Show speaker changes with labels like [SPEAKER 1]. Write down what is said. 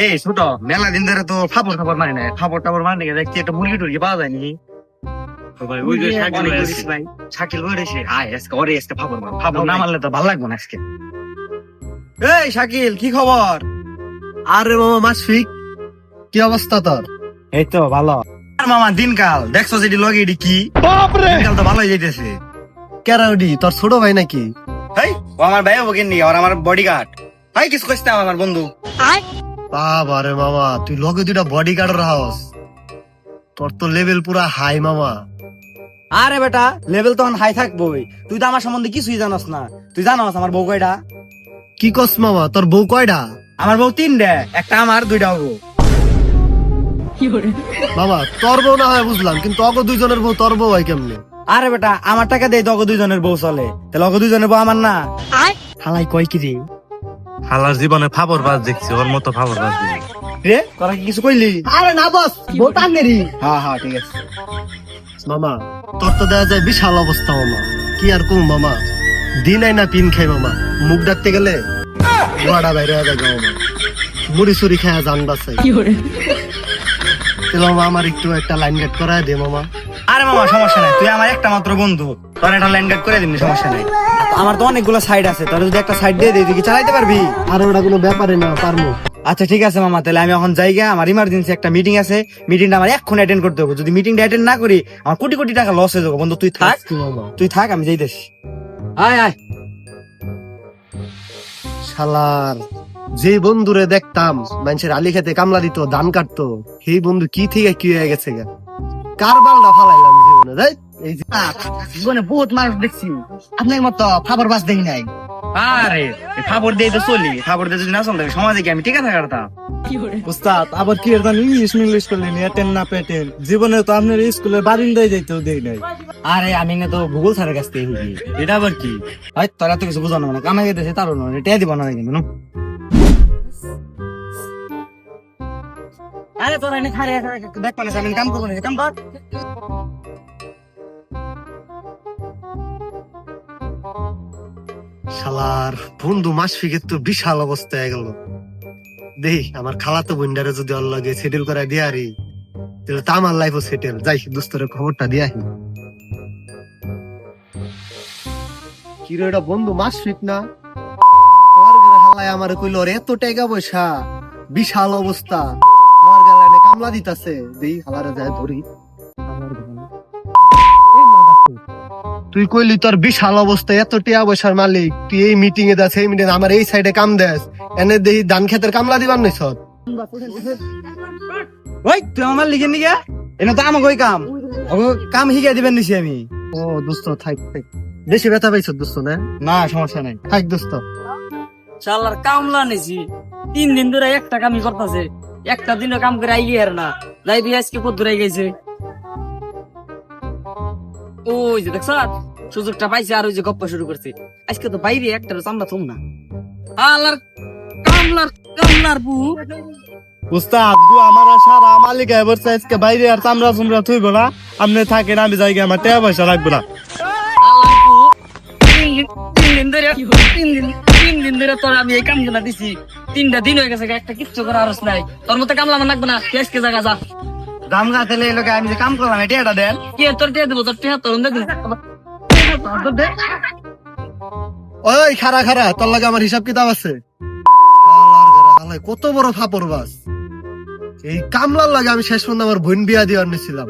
[SPEAKER 1] এই ছোট মেলা দিন ধরে তো ফাপড় ফাপড় মানে না, ফাপড় টাপড় মানে দেখছি একটা মুরগি টুরগি পাওয়া যায়নি।
[SPEAKER 2] ওই যে শাকিল
[SPEAKER 1] অনেক
[SPEAKER 2] ভাই
[SPEAKER 1] করেছি
[SPEAKER 2] আছে।
[SPEAKER 1] ভাই, শাকিল ভাই এসে আয় আজকে ওরে আজকে ফাপড় মার, ফাপড় না মারলে তো ভালো লাগবে না আজকে। এই শাকিল কি খবর?
[SPEAKER 3] আরে মামা মাসফিক, কি অবস্থা তোর?
[SPEAKER 1] এই তো ভালো। আর মামা দিনকাল দেখছো যেটি লগে এটি কি দিনকাল তো ভালোই যাইতেছে।
[SPEAKER 3] কেরাউডি তোর ছোট ভাই নাকি?
[SPEAKER 1] হেই ও আমার ভাই হবো কেন, আর আমার বডিগার্ড। ভাই কিছু কইতে আমার বন্ধু।
[SPEAKER 3] বাবা রে মামা, তুই লগে দুইটা বডি গার্ডের হাউস, তোর তো লেভেল পুরা হাই মামা।
[SPEAKER 1] আরে বেটা লেভেল তখন হাই থাকবোই, তুই তো আমার সম্বন্ধে কিছুই জানোস না। তুই জানোস আমার বউ কয়টা?
[SPEAKER 3] কি কস মামা, তোর বউ কয়টা?
[SPEAKER 1] আমার বউ তিনটা, একটা আমার দুইটা বউ।
[SPEAKER 3] মামা তোর বউ না হয় বুঝলাম, কিন্তু অগ দুইজনের বউ তোর বউ হয় কেমনে?
[SPEAKER 1] আরে বেটা আমার টাকা দেয় তো দুইজনের বউ চলে, তাহলে অগ দুইজনের বউ আমার না? হালাই কয় কি রে?
[SPEAKER 2] হালার জীবনে ফাপড় বাজ দেখছি, ওর মতো ফাপড় বাজ দেখি।
[SPEAKER 1] রে তোরা কি কিছু কইলি?
[SPEAKER 3] আরে না বস, বউ টানেরি।
[SPEAKER 1] হ্যাঁ হ্যাঁ ঠিক আছে।
[SPEAKER 3] মামা তোর তো দেখা যায় বিশাল অবস্থা মামা, কি আর কম মামা, দিন আই না পিন খাই মামা, মুখ ডাকতে গেলে গোয়াটা বাইরে হয়ে যায় মামা, মুড়ি সুড়ি খায় জান বাসাই। তাহলে মামা আমার একটু একটা লাইন গেট করায় দে মামা।
[SPEAKER 1] আরে মামা সমস্যা নাই, তুই আমার একটা মাত্র বন্ধু, তোর একটা লাইন গার্ড করে দিবি, সমস্যা নাই। আমার তো অনেকগুলো সাইড আছে, তোর যদি একটা সাইড দিয়ে দিই তুই কি চালাইতে পারবি?
[SPEAKER 3] আর ওটা কোনো ব্যাপারে না, পারবো।
[SPEAKER 1] আচ্ছা ঠিক আছে মামা, তাহলে আমি এখন যাই গে, আমার ইমার্জেন্সি একটা মিটিং আছে, মিটিংটা আমার এখন অ্যাটেন্ড করতে হবে। যদি মিটিংটা অ্যাটেন্ড না করি আমার কোটি কোটি টাকা লস হয়ে যাবে। বন্ধু তুই থাক,
[SPEAKER 3] মামা
[SPEAKER 1] তুই থাক, আমি যাইতেছি। আয় আয়।
[SPEAKER 3] শালার, যে বন্ধুরে দেখতাম মানুষের আলি খেতে কামলা দিত, ধান কাটতো, সেই বন্ধু কি থেকে কি হয়ে গেছে গা, কার বালটা ফালাইলাম জীবনে। দেখ এই যে
[SPEAKER 1] জীবনে বহুত মানুষ দেখছি, আপনার মতো ফাপড় বাস দেখি নাই। আরে ফাপড় দিয়ে তো চলি, ফাপড় দিয়ে যদি না চলতে সমাজে কি আমি টিকা থাকার তা?
[SPEAKER 4] উস্তাদ আবার কি এর ইংলিশ মিংলিশ করলেন, এটেন না পেটেন, জীবনে তো আপনার স্কুলের বারিন্দায় যাইতেও দেই নাই।
[SPEAKER 1] আরে আমি না তো ভূগোল স্যারের কাছ থেকে শিখি। এটা আবার কি? ভাই তোরা তো কিছু বুঝানো না, কামাই গেছে তারও না, টেয়া দিব না কিন্তু। আরে তোরা এনে খারে দেখ মানে আমি কাম করবো না, কাম কর।
[SPEAKER 3] শালার বন্ধু মাসফিকের তো বিশাল অবস্থা হয়ে গেল। দেখ আমার খালাতো বন্ডারে যদি ওর লগে সেটেল করে দিয়ে আরি, তাহলে তো আমার লাইফও সেটেল। যাই দোস্তরের খবরটা দিয়ে আহি। কি রে এটা বন্ধু মাসফিক না? আমার ঘরে হালায় আমারে কইলো রে এত টাকা পয়সা, বিশাল অবস্থা, আমার গালে এনে কামলা দিতাছে। দেই হালারে যায় ধরি। তুই কইলি তোর বিশাল অবস্থা, এত টিয়া পয়সার মালিক, তুই এই মিটিং এ যাস, এই মিটিং আমার এই সাইডে কাম দেস, এনে দেই ধান ক্ষেতের কামলা দিবার নাই সব।
[SPEAKER 1] ওই তুই আমার লিখে নিগে এনে তো আমাকে ওই কাম, ওকে কাম শিখিয়ে দিবেন নিছি আমি।
[SPEAKER 3] ও দোস্ত থাক থাক, বেশি ব্যথা পাইছ দোস্ত না?
[SPEAKER 1] না সমস্যা নাই,
[SPEAKER 3] থাক দোস্ত।
[SPEAKER 5] শালার কামলা নিছি 3 দিন ধরে একটা কামই করতেছে, একটা দিনও কাম করে আইলি আর না, যাই দিয়ে আজকে কত দূরে গেছে। ওই যে দেখছ সুযোগটা পাইছে, আর ওই যে গপ্প শুরু করছে। আজকে তো বাইরে একটা চামড়া থুম না, আলার কামলার কামলার বু।
[SPEAKER 4] উস্তাদ আমার সারা মালিক এবার আজকে বাইরে আর চামড়া চামড়া থইব না, আপনি থাকেন, আমি যাই গে, আমার টাকা পয়সা লাগবে না।
[SPEAKER 5] আলার বু 3 দিন ধরে 3 দিন ধরে তোর আমি এই কামগুলা দিছি, 3টা দিন হয়ে গেছে, একটা কিচ্ছু করার আরস নাই। তোর মতো কামলা আমার লাগবে না, আজকে জায়গা যা।
[SPEAKER 1] দাম গাতে এই লোকে আমি যে কাম করলাম এটা এটা দেন।
[SPEAKER 5] কি তোর টিয়া দেবো, তোর টিয়া তোর দেবো।
[SPEAKER 3] ওই খারা খারা, তোর লাগে আমার হিসাব কিতাব আছে। আল্লাহর ঘরে হালায় কত বড় ফাপড় বাস, এই কামলার লাগে আমি শেষ পর্যন্ত আমার বোন বিয়া দিয়ে আনিছিলাম।